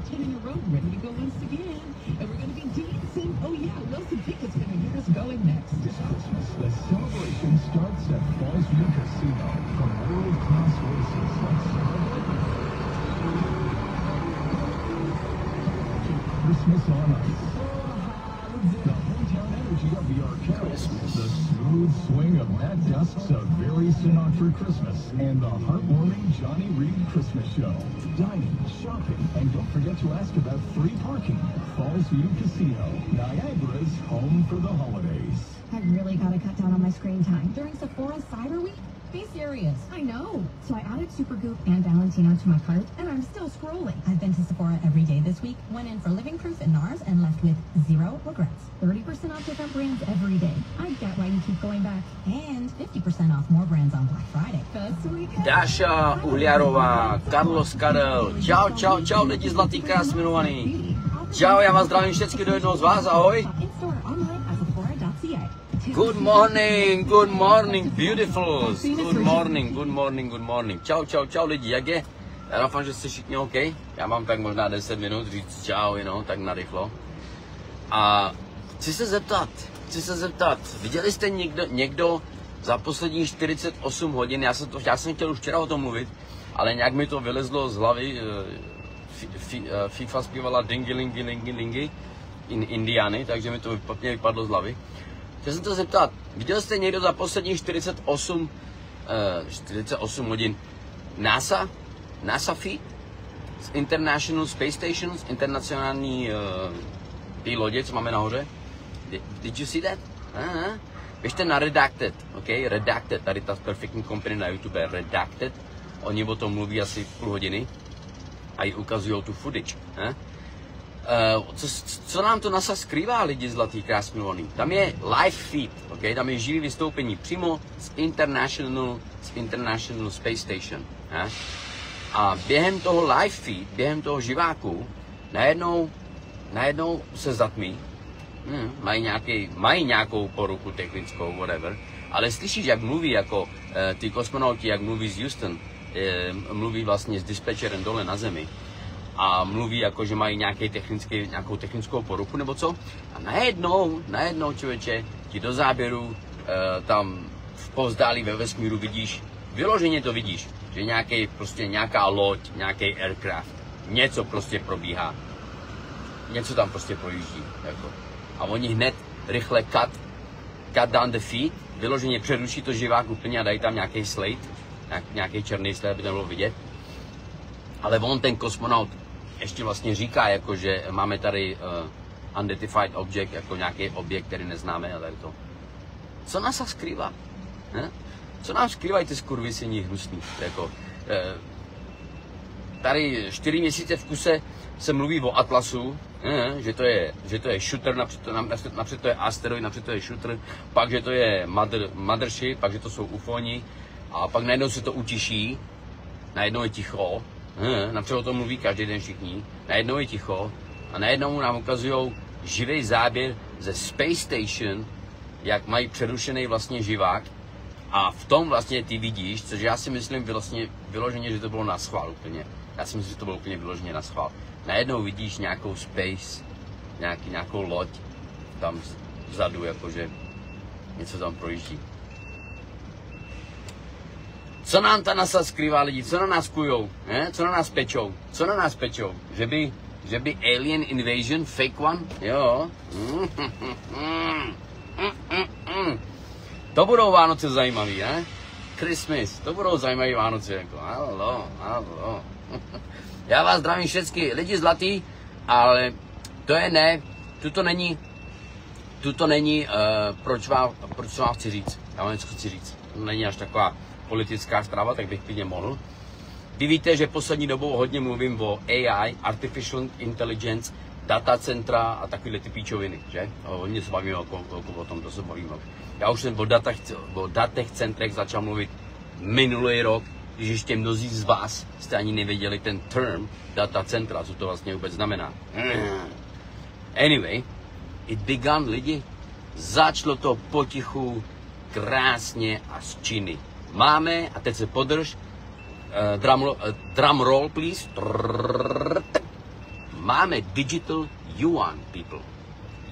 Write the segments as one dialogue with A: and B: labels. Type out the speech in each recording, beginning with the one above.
A: 10 in a row, ready to go once again. And we're going to be dancing. Oh yeah, Wilson Pickett's going to get us going next.
B: This Christmas, the celebration starts at Falls View Casino. From world-class races like Christmas on Ice. The hometown energy of the Arcades. The smooth swing of Matt Dusk's A Very Sinatra Christmas. And the heartwarming Johnny Reed Christmas Show. Dining, shopping, and don't forget to ask about free parking at Falls View Casino. Niagara's home for the holidays.
C: I really gotta cut down on my screen time. During Sephora's Cyber Week? Be serious. I know. So I added Supergoop and Valentino to my cart, and I'm still scrolling. I've been to Sephora every day this week, went in for Living Proof and NARS, and left with 0 regrets. 30% off different brands every day. I get why you keep going back. And 50% off more brands on Black Friday. Best weekend.
D: Dáša Uhliarová, Carlos Karel. Čau, čau, čau, lidi zlatý, krásně milovaný. Čau, já vás zdravím všechny do jednoho z vás, ahoj. Good morning, beautifuls. Good morning. Čau, čau, čau lidi, jak je? Já doufám, že jste všichni OK. Já mám tak možná 10 minut říct čau, tak narychlo. A chci se zeptat, viděli jste někdo za posledních 48 hodin, já jsem chtěl už včera o tom mluvit, ale nějak mi to vylezlo z hlavy, FIFA zpívala Dingy Lingy Lingy Lingy Indiany, takže mi to vypadlo z hlavy. Chtěl jsem to zeptat, viděl jste někdo za posledních 48 hodin NASA feed z International Space Station, z internacionální té lodě, co máme nahoře? Did you see that? Běžte na Redacted, ok? Redacted, tady ta perfektní company na YouTube, Redacted. Oni o tom mluví asi půl hodiny a i ukazují tu footage. Co nám to NASA skrývá, lidi zlatý, krásný milovaný? Tam je live feed, okay? Tam je živý vystoupení přímo z International Space Station. A během toho live feed, během toho živáku, najednou se zatmí. Mají nějakou poruchu technickou, whatever, ale slyšíš, jak mluví jako ty kosmonauti, jak mluví z Houston, mluví vlastně s dispečerem dole na zemi. A mluví jako, že mají nějakou technickou poruchu nebo co. A najednou člověče, ti do záběru, tam v povzdálí ve vesmíru vidíš, vyloženě to vidíš, že nějaká loď, nějaký aircraft, něco prostě probíhá. Něco tam prostě projíždí. Jako. A oni hned rychle cut down the feed, vyloženě přeruší to živák úplně a dají tam nějaký slate, nějaký černý slate, aby to bylo vidět. Ale on, ten kosmonaut, ještě vlastně říká, jako, že máme tady unidentified object, jako nějaký objekt, který neznáme, ale to. Co nás tak skrývá? Co nám skrývají ty skurvisení hnusný? Jako, tady 4 měsíce v kuse se mluví o Atlasu, že to je shooter, napřed to je asteroid, napřed to je shooter, pak, že to je mothership, pak, že to jsou ufoni, a pak najednou se to utiší, najednou je ticho, napřed o tom mluví každý den všichni, najednou je ticho a najednou nám ukazují živý záběr ze Space Station, jak mají přerušený vlastně živák a v tom vlastně ty vidíš, což já si myslím vlastně vyloženě, že to bylo na schvál úplně. Já si myslím, že to bylo úplně vyloženě na schvál. Najednou vidíš nějakou space, nějakou loď tam vzadu, jakože něco tam projíždí. Co nám ta NASA skrývá, lidi? Co na nás kujou? Co na nás pečou? Že by alien invasion, fake one? Jo. To budou Vánoce zajímavý, ne? Christmas, to budou zajímavý Vánoce, jako. Halo. Já vás zdravím všechny lidi zlatý, ale to je ne, tuto není, proč vám chci říct, já vám něco chci říct, to není až taková politická zpráva, tak bych klidně mohl. Vy víte, že poslední dobou hodně mluvím o AI, Artificial Intelligence, datacentra a takovéhle ty píčoviny, že? Hodně se bavíme o tom, to se bavíme. Já už jsem o datech centrech začal mluvit minulý rok, když ještě mnozí z vás jste ani nevěděli ten term datacentra, co to vlastně vůbec znamená. Anyway, it began, lidi, začalo to potichu, krásně a z Číny. Máme, a teď se podrž, drum roll please, máme digital yuan, people.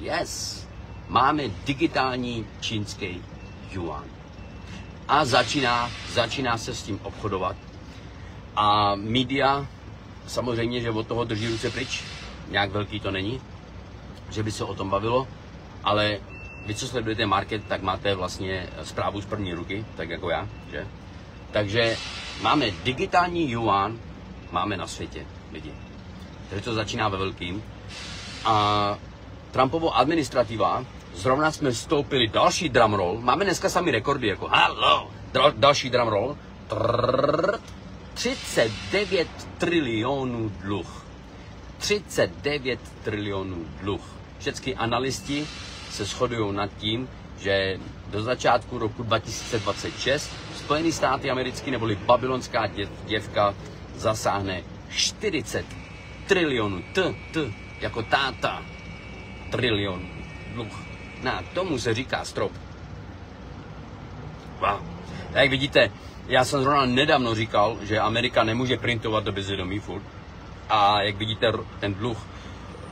D: Yes, máme digitální čínský yuan. A začíná se s tím obchodovat. A média, samozřejmě, že od toho drží ruce pryč. Nějak velký to není, že by se o tom bavilo, ale vy, co sledujete market, tak máte vlastně zprávu z první ruky, tak jako já, že? Takže máme digitální yuan, máme na světě lidi. Takže to začíná ve velkým. A Trumpovo administrativa, zrovna jsme vstoupili další drumroll, máme dneska sami rekordy, jako halo, další drumroll, 39 trilionů dluh. 39 trilionů dluh. Všechny analysti se shodují nad tím, že do začátku roku 2026 Spojené státy americké neboli babylonská děvka zasáhne 40 trilionů, jako táta, trilion dluh. Na tomu se říká strop. Wow. Jak vidíte, já jsem zrovna nedávno říkal, že Amerika nemůže printovat do bezvědomí furt. A jak vidíte, ten dluh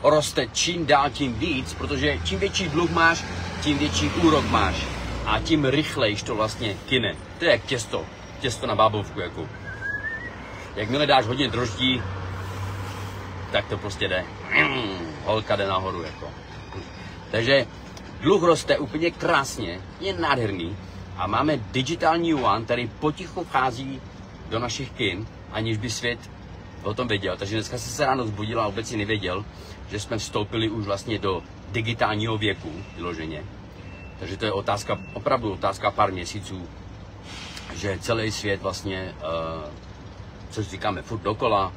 D: roste čím dál tím víc, protože čím větší dluh máš, tím větší úrok máš. A tím rychlejš to vlastně kyne. To je jak těsto na bábovku. Jako. Jakmile dáš hodně droždí, tak to prostě jde. Holka jde nahoru. Jako. Takže dluh roste úplně krásně, je nádherný. A máme digitální yuan, který potichu vchází do našich kin, aniž by svět o tom věděl. Takže dneska jsem se ráno zbudil a vůbec si nevěděl, že jsme vstoupili už vlastně do digitálního věku, vyloženě. Takže to je otázka, opravdu otázka pár měsíců, že celý svět vlastně, což říkáme furt dokola,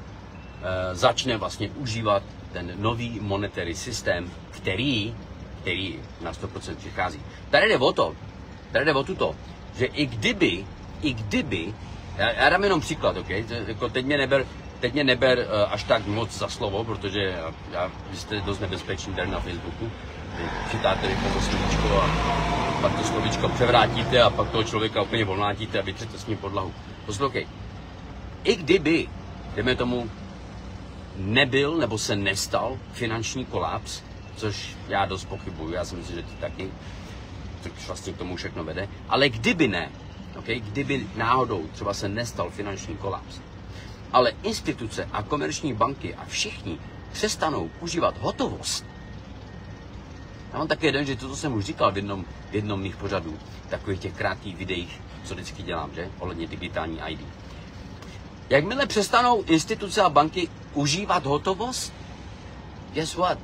D: začne vlastně užívat ten nový monetary systém, který na 100% přichází. Tady jde o tuto, že i kdyby, já dám jenom příklad, okay? Jako teď mě neber až tak moc za slovo, protože vy jste dost nebezpečný tady na Facebooku, chytáte jako slovíčko a pak to slovíčko převrátíte a pak toho člověka úplně volnátíte a vytřete s ním podlahu. Poslouchej, i kdyby, dejme tomu, nebyl nebo se nestal finanční kolaps, což já dost pochybuju, já si myslím, že ty taky, což vlastně k tomu všechno vede, ale kdyby ne, okay, kdyby náhodou třeba se nestal finanční kolaps, ale instituce a komerční banky a všichni přestanou užívat hotovost. Já mám také jeden, že toto jsem už říkal v jednom mých pořadů, takových těch krátkých videích, co vždycky dělám, že? Ohledně digitální ID. Jakmile přestanou instituce a banky užívat hotovost, guess what?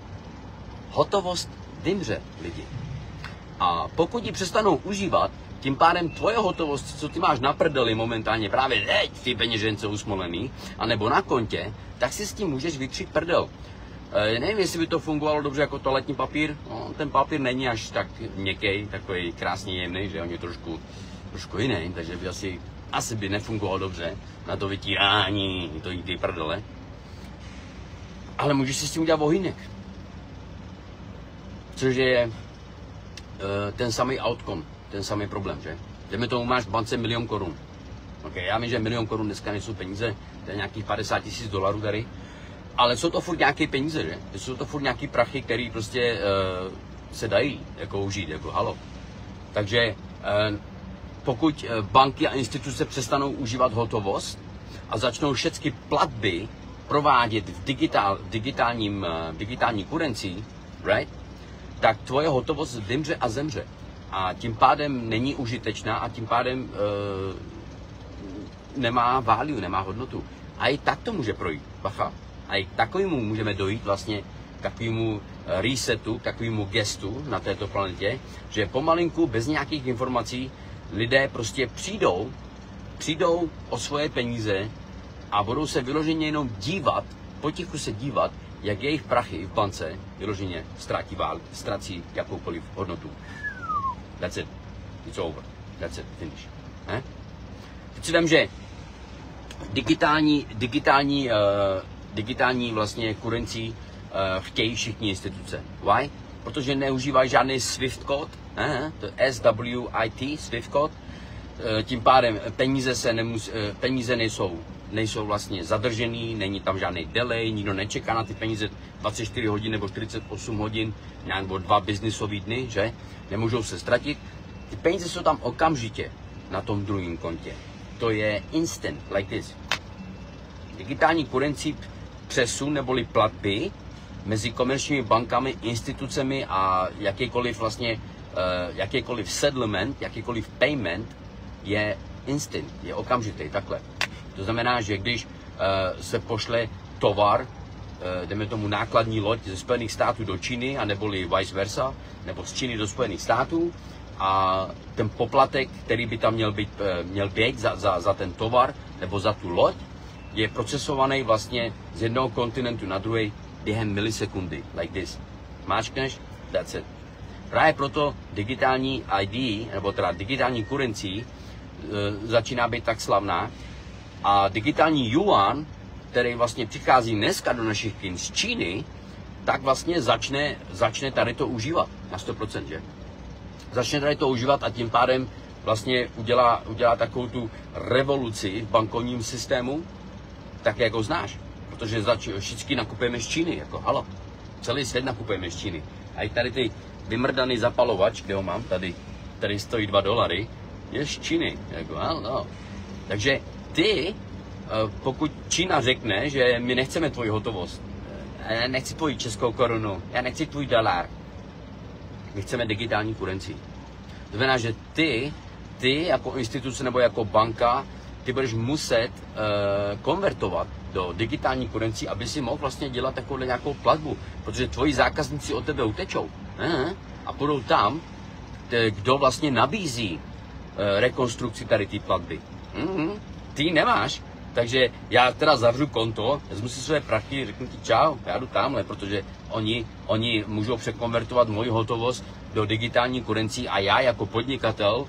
D: Hotovost vymře, lidi. A pokud ji přestanou užívat, tím pádem tvoje hotovost, co ty máš na prdeli momentálně, právě teď ty peněžence usmolený, anebo na kontě, tak si s tím můžeš vytřít prdel. Nevím, jestli by to fungovalo dobře jako toaletní papír. No, ten papír není až tak měkký, takový krásně jemný, že on je trošku jiný, takže by asi by nefungovalo dobře na to vytírání, to ty prdele. Ale můžeš si s tím udělat ohýnek. Což je ten samý outcome, ten samý problém, že? Dejme tomu, máš v bance 1 000 000 korun. Okay, já vím, že 1 000 000 korun dneska nejsou peníze, to je nějakých 50 000 dolarů tady. Ale jsou to furt nějaké peníze, že? Jsou to furt nějaké prachy, které prostě se dají jako užít, jako halo. Takže pokud banky a instituce přestanou užívat hotovost a začnou všechny platby provádět v digitální kurencí, right? Tak tvoje hotovost vymře a zemře. A tím pádem není užitečná a tím pádem nemá value, nemá hodnotu. A i tak to může projít, bacha. A i k takovému můžeme dojít vlastně k takovému resetu, k takovému gestu na této planetě, že pomalinku, bez nějakých informací, lidé prostě přijdou o svoje peníze a budou se vyloženě jenom dívat, potichu se dívat, jak jejich prachy v bance vyloženě ztratí jakoukoliv hodnotu. That's it. It's over. That's it. Finish. Teď si vím, že digitální vlastně kurencí chtějí všichni instituce. Why? Protože neužívají žádný Swift kód, to je SWIT, Swift kód. Tím pádem peníze nejsou nejsou vlastně zadržený, není tam žádný delay, nikdo nečeká na ty peníze 24 hodin nebo 48 hodin, nebo 2 biznisové dny, že? Nemůžou se ztratit. Ty peníze jsou tam okamžitě na tom druhém kontě. To je instant, like this. Digitální kurencí přesun neboli platby mezi komerčními bankami, institucemi a jakýkoliv settlement, jakýkoliv payment je instant, je okamžitý, takhle. To znamená, že když se pošle tovar, jdeme tomu nákladní loď ze Spojených států do Číny, a neboli vice versa, nebo z Číny do Spojených států, a ten poplatek, který by tam měl být za ten tovar nebo za tu loď, je procesovaný vlastně z jednoho kontinentu na druhý během milisekundy, like this. Máčkneš, that's it. Právě proto digitální ID, nebo teda digitální kurencí, začíná být tak slavná, a digitální yuan, který vlastně přichází dneska do našich kin z Číny, tak vlastně začne tady to užívat na 100%, že? Začne tady to užívat a tím pádem vlastně udělá takovou tu revoluci v bankovním systému, tak jako znáš. Protože všichni nakupujeme z Číny, jako halo. Celý svět nakupujeme z Číny. A i tady ty vymrdaný zapalovač, kde ho mám, tady stojí $2, je z Číny, jako no. Takže ty, pokud Čína řekne, že my nechceme tvoji hotovost, já nechci tvoji českou korunu, já nechci tvůj dolar, my chceme digitální kurenci. To znamená, že ty jako instituce nebo jako banka, ty budeš muset konvertovat do digitální kurencí, aby si mohl vlastně dělat takovou nějakou platbu, protože tvoji zákazníci od tebe utečou a půjdou tam, kdo vlastně nabízí rekonstrukci tady té platby. Ty ji nemáš, takže já teda zavřu konto, vezmu si své prachy, řeknu ti čau, já jdu tamhle, protože oni můžou překonvertovat moji hotovost do digitální kurencí a já jako podnikatel,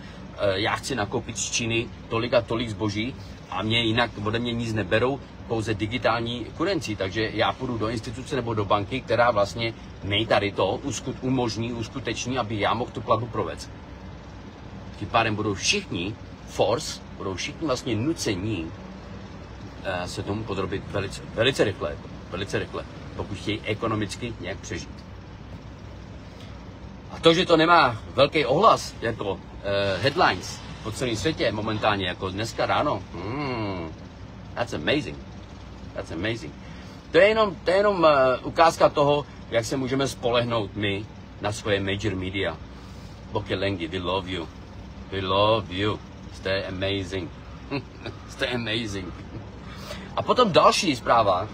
D: já chci nakoupit z Číny tolik a tolik zboží a mě jinak ode mě nic neberou, pouze digitální kurencí, takže já půjdu do instituce nebo do banky, která vlastně tady to uskuteční, aby já mohl tu platbu provést. Tím pádem budou všichni vlastně nucení se tomu podrobit velice rychle, pokud chtějí ekonomicky nějak přežít. A to, že to nemá velký ohlas, jako headlines po celém světě momentálně, jako dneska ráno, that's amazing. To je jenom ukázka toho, jak se můžeme spolehnout my na svoje major media. Boke Lengi, we love you. Jste amazing. A potom další zpráva,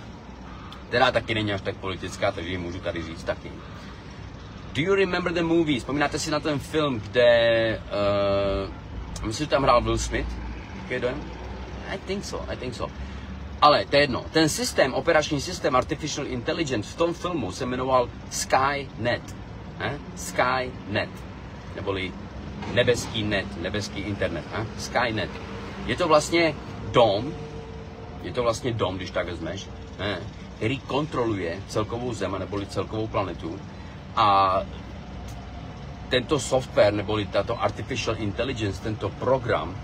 D: která taky není až tak politická, takže ji můžu tady říct taky. Do you remember the movie? Vzpomínáte si na ten film, kde myslím, že tam hrál Will Smith? Okay, I think so. Ale to je jedno. Ten systém, operační systém Artificial Intelligence v tom filmu se jmenoval Skynet. Skynet. Neboli nebeský internet. Skynet. Je to vlastně dom, když tak vezmeš, který kontroluje celkovou Zem, neboli celkovou planetu. A tento software, neboli tato Artificial Intelligence, tento program,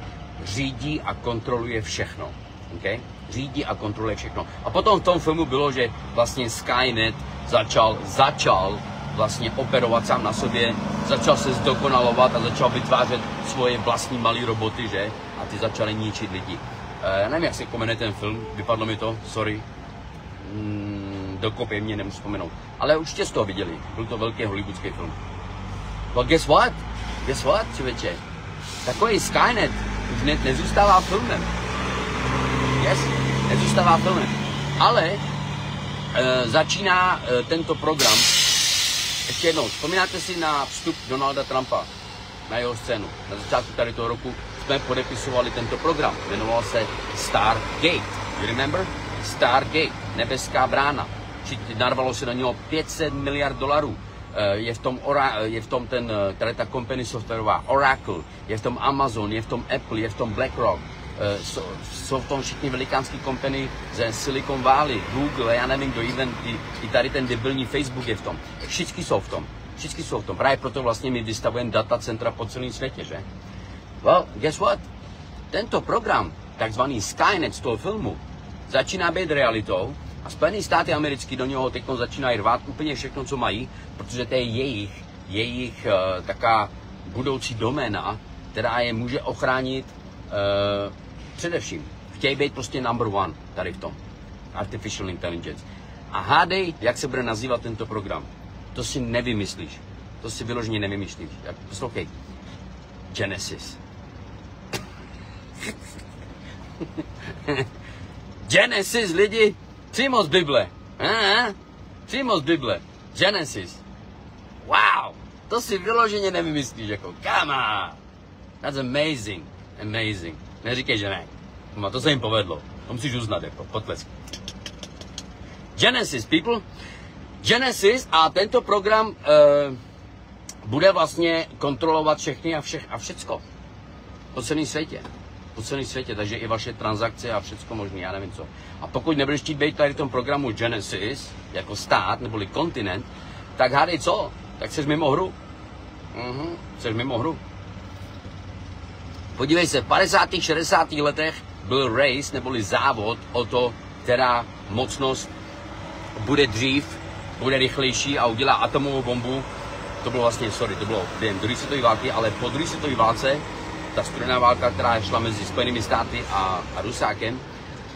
D: řídí a kontroluje všechno. Okay? Řídí a kontroluje všechno. A potom v tom filmu bylo, že vlastně Skynet začal vlastně operovat sám na sobě, začal se zdokonalovat a začal vytvářet svoje vlastní malé roboty, že? A ty začaly ničit lidi. Já nevím, jak se jmenuje ten film, vypadlo mi to, sorry. Dokopě mě nemůžu vzpomenout. Ale určitě jste to viděli, byl to velký hollywoodský film. Well, guess what, člověče? Takový Skynet už nezůstává filmem. Nezůstává filmem. Ale začíná tento program. Ještě jednou, vzpomínáte si na vstup Donalda Trumpa na jeho scénu? Na začátku tady toho roku jsme podepisovali tento program. Jmenoval se Stargate. You remember? Stargate, nebeská brána. Narvalo se na něho $500 miliard. Je v tom ta company softwarová Oracle, je v tom Amazon, je v tom Apple, je v tom BlackRock. Jsou v tom všichni velikánský company ze Silicon Valley, Google, já nevím kdo, i tady ten debilní Facebook je v tom. Všichni jsou v tom. Právě proto vlastně my vystavujeme datacentra po celém světě, že? Well, guess what? Tento program, takzvaný Skynet z toho filmu, začíná být realitou a Spojené státy americké do něho teď začínají rvát úplně všechno, co mají, protože to je jejich taká budoucí doména, která je může ochránit především. Chtějí být prostě number one tady v tom. Artificial Intelligence. A hádej, jak se bude nazývat tento program. To si nevymyslíš. To si vyloženě nevymyslíš. Poslouchej. Genesis. Genesis, lidi. Přímo z Bible. Přímo z Bible. Genesis. Wow. To si vyloženě nevymyslíš. Jako, come on. That's amazing. Amazing. Neříkej, že ne. No, to se jim povedlo. To musíš uznat, jako potlesk. Genesis, people. Genesis a tento program bude vlastně kontrolovat všechny a všecko. Po celém světě. Po celém světě, takže i vaše transakce a všecko možné, já nevím co. A pokud nebudeš chtít být tady v tom programu Genesis, jako stát, neboli kontinent, tak hádej co? Tak jsi mimo hru. Jsi mimo hru. Podívej se, v 50. 60. letech byl race, neboli závod o to, která mocnost bude dřív, bude rychlejší a udělá atomovou bombu. To bylo vlastně, to bylo během druhé světové války, ale po druhé světové válce, ta studená válka, která šla mezi Spojenými státy a Rusákem,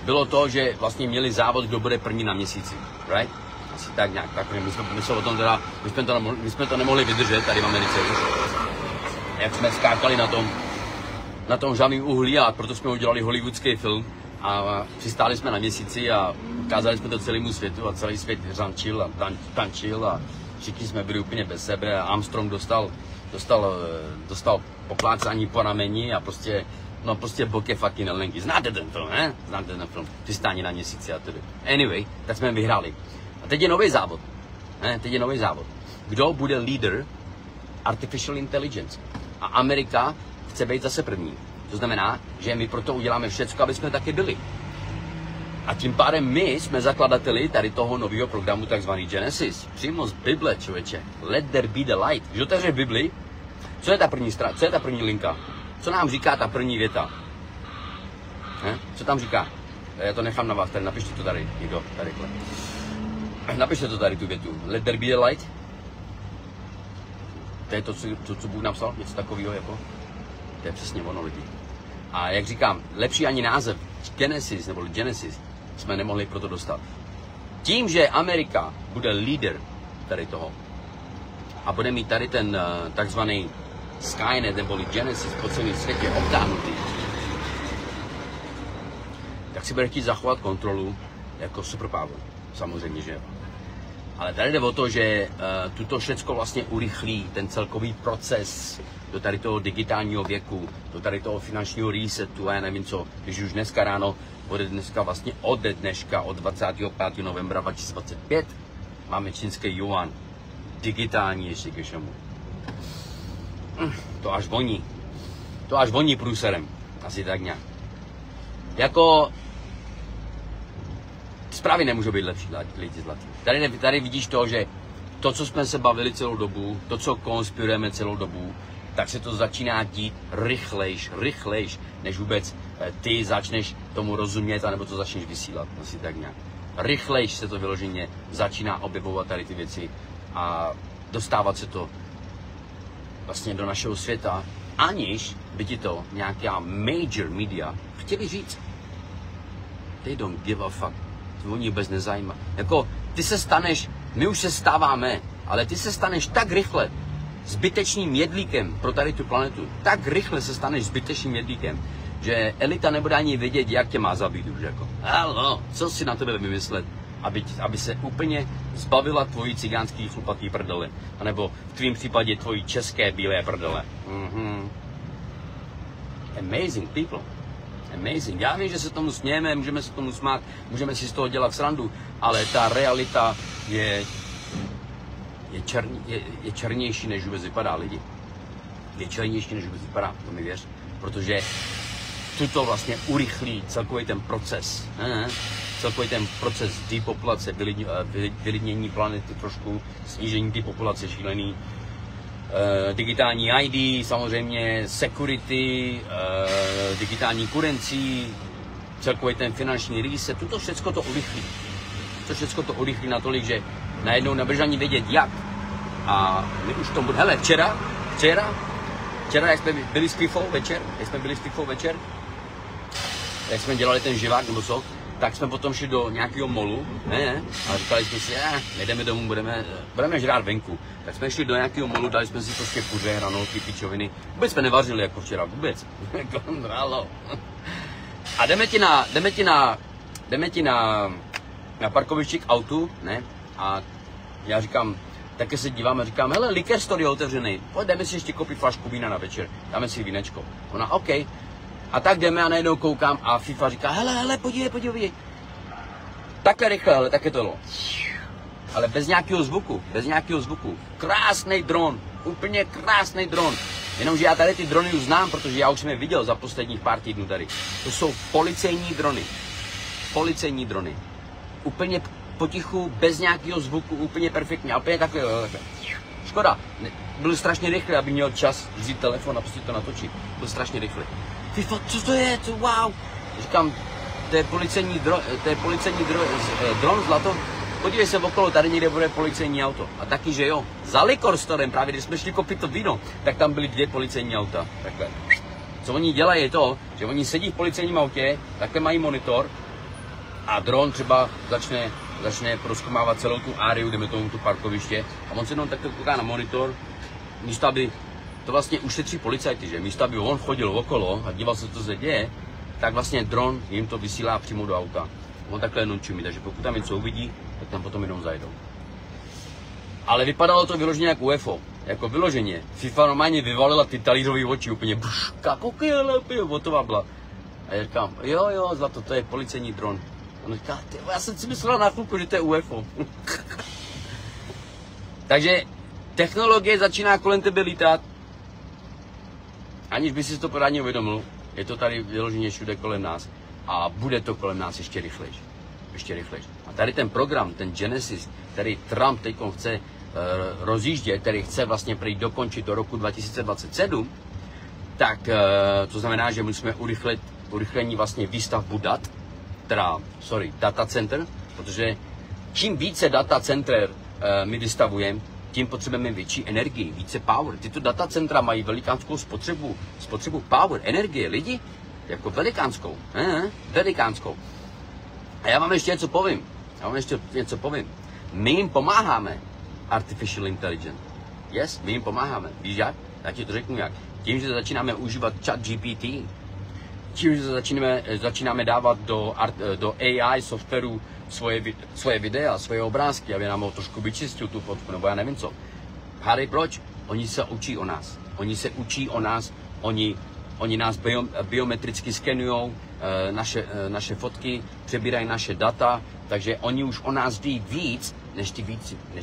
D: bylo to, že vlastně měli závod, kdo bude první na měsíci, right? Asi tak nějak, tak my jsme o tom teda, my jsme to nemohli vydržet tady v Americe už. Jak jsme skákali na tom žádným uhlí a proto jsme udělali hollywoodský film a přistáli jsme na měsíci a ukázali jsme to celému světu a celý svět řančil a tančil a všichni jsme byli úplně bez sebe a Armstrong dostal poplácání po rameni a prostě bok je fucking Lenky. Znáte ten film, ne? Znáte ten film, přistání na měsíci a tedy. Anyway, tak jsme vyhráli. A teď je nový závod. Kdo bude lídr Artificial Intelligence? A Amerika chce být zase první. To znamená, že my proto uděláme všecko, aby jsme taky byli. A tím pádem my jsme zakladateli tady toho nového programu takzvaný Genesis. Přímo z Bible, člověče. Let there be the light. Když otevřeš Bibli, co je ta první strana, co je ta první linka? Co nám říká ta první věta? Co tam říká? Já to nechám na vás, tady napište to tady, někdo, tadyhle. Napište to tady, tu větu. Let there be the light. To je to, co Bůh napsal, něco takového jako. To je přesně ono, lidi. A jak říkám, lepší ani název Genesis, nebo Genesis, jsme nemohli proto dostat. Tím, že Amerika bude líder tady toho a bude mít tady ten takzvaný Skynet, nebo Genesis po celém světě obtáhnutý, tak si bude chtít zachovat kontrolu jako superpower. Samozřejmě, že jo. Ale tady jde o to, že tuto všecko vlastně urychlí ten celkový proces do tady toho digitálního věku, do tady toho finančního resetu a já nevím co, když už dneska ráno, od dneška, od 25. novembra 2025, máme čínský yuan, digitální ještě ke všemu. To až voní průserem, asi tak nějak. Jako, zprávy nemůžou být lepší, lidi zlatí. Tady vidíš to, že to, co jsme se bavili celou dobu, to, co konspirujeme celou dobu, tak se to začíná dít rychlejš, než vůbec ty začneš tomu rozumět, anebo to začneš vysílat, asi tak nějak. Rychlejš se to vyloženě začíná objevovat tady ty věci a dostávat se to vlastně do našeho světa, aniž by ti to nějaká major media chtěli říct. They don't give a fuck. To oni vůbec nezajímá. Jako, ty se staneš, my už se stáváme, ale ty se staneš tak rychle zbytečným jedlíkem pro tady tu planetu. Tak rychle se staneš zbytečným jedlíkem, že elita nebude ani vědět, jak tě má zabít už jako. Halo, co si na tebe vymyslet, aby se úplně zbavila tvojí cigánský chlupatý prdele. A nebo v tvým případě tvojí české bílé prdele. Amazing people. Amazing. Já vím, že se tomu smějeme, můžeme se tomu smát, můžeme si z toho dělat srandu, ale ta realita je černější, než vůbec vypadá, lidi. Je černější, než vůbec vypadá, to mi věř. Protože tuto vlastně urychlí celkový ten proces. Celkový ten proces depopulace, vylidnění planety trošku, snížení té populace šílený. Digitální ID, samozřejmě security, digitální currency, celkově ten finanční reset, to všechno to urychlí. To všechno to urychlí natolik, že najednou nebudeš ani vědět jak. A my už to bude, hele, včera, jak jsme byli s Fifou večer, jak jsme dělali ten živák nebo co, tak jsme potom šli do nějakého molu, a říkali jsme si, nejdeme domů, budeme žrát venku. Tak jsme šli do nějakého molu, dali jsme si prostě kuře, hranolky, pičoviny. Vůbec jsme nevařili jako včera, vůbec. A jdeme ti na parkovišti k autu, ne? A já říkám, také se dívám a říkám, hele, liquor store je otevřený, pojď, jdeme si ještě koupit flašku vína na večer, dáme si vínečko. Ona, OK. A tak jdeme a najednou koukám a FIFA říká, hele, podívej. Takhle rychle, ale také to bylo. Ale bez nějakého zvuku. Krásný dron, úplně krásný dron. Jenomže já tady ty drony už znám, protože já už jsem je viděl za posledních pár týdnů tady. To jsou policejní drony. Úplně potichu, bez nějakého zvuku, úplně perfektně. A úplně takhle. Škoda, byl strašně rychlý, aby měl čas vzít telefon a prostě to natočit. Byl strašně rychlý. FIFA, co to je? Wow. Říkám, to je policejní dron zlato. Podívej se okolo, tady někde bude policejní auto. A taky, že jo, za liquor storem, právě když jsme šli koupit to víno, tak tam byly 2 policejní auta. Takhle. Co oni dělají je to, že oni sedí v policejním autě, takhle mají monitor a dron třeba začne prozkoumávat celou tu áriu, jdeme tomu tu parkoviště a on se jenom takhle kouká na monitor, místo aby to vlastně ušetří policajty, že místo aby on chodil okolo a díval se, co se děje, tak vlastně dron jim to vysílá přímo do auta. On takhle jenom čumí, takže pokud tam něco uvidí, tak tam potom jenom zajdou. Ale vypadalo to vyloženě jak UFO, jako vyloženě. FIFA normálně vyvalila ty talířové oči, úplně buška, koukej, úplně hotová byla. A já říkám, jo, zlato, to je policejní dron. On říká, já jsem si myslel na chvilku, že to je UFO. Takže technologie začíná kolem tebe lítat, aniž by si to pořádně uvědomil. Je to tady vyloženě všude kolem nás a bude to kolem nás ještě rychlejš. A tady ten program, ten Genesis, který Trump teď chce rozjíždět, který chce vlastně prý dokončit do roku 2027, tak to znamená, že musíme urychlení vlastně výstavbu dat, data center, protože čím více data center my vystavujeme, tím potřebujeme větší energii, více power. Tyto data centra mají velikánskou spotřebu power, energie, lidi, jako velikánskou. A já vám ještě něco povím. My jim pomáháme, artificial intelligence. Yes, my jim pomáháme. Víš jak? Já ti to řeknu jak. Tím, že začínáme užívat ChatGPT, tím, že začínáme dávat do AI softwaru svoje videa, svoje obrázky, aby nám ho trošku vyčistil tu fotku, nebo já nevím co. Hádej proč? Oni se učí o nás. Oni nás biometricky skenujou naše fotky, přebírají naše data, takže oni už o nás ví víc, než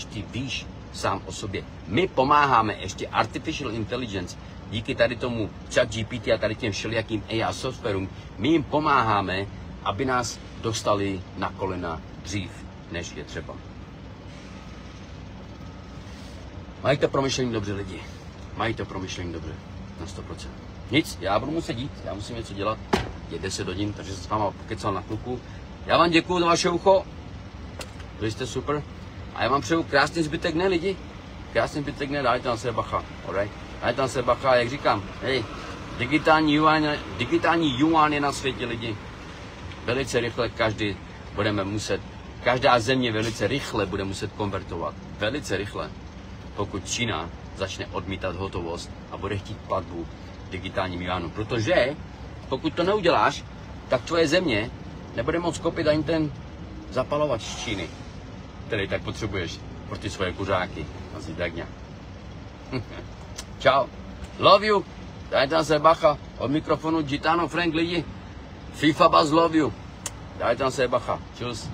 D: ty víš sám o sobě. My pomáháme ještě artificial intelligence, díky tady tomu ChatGPT a tady těm všelijakým AI softwarům, my jim pomáháme, aby nás dostali na kolena dřív, než je třeba. Mají to promyšlení dobře lidi. Na 100%. Nic, já budu muset jít, já musím něco dělat. Je 10 hodin, takže jsem s váma pokecal na chvilku. Já vám děkuju za vaše ucho. Byli jste super. A já vám přeju krásný zbytek dne, lidi. Dajte na sebe bacha. Alright? Dajte na sebe bacha, jak říkám. Hej, digitální yuan je na světě, lidi. Velice rychle každá země velice rychle bude muset konvertovat. Velice rychle. Pokud Čína začne odmítat hotovost a bude chtít platbu digitálním juanu. Protože pokud to neuděláš, tak tvoje země nebude moct koupit ani ten zapalovač z Číny, který tak potřebuješ pro ty svoje kuřáky. Asi tak nějak. Čau. Love you. Dajte na sebe bacha. Od mikrofonu Gitano Frank lidi. FIFA Buzz love you. Dajte na sebe bacha. Čus.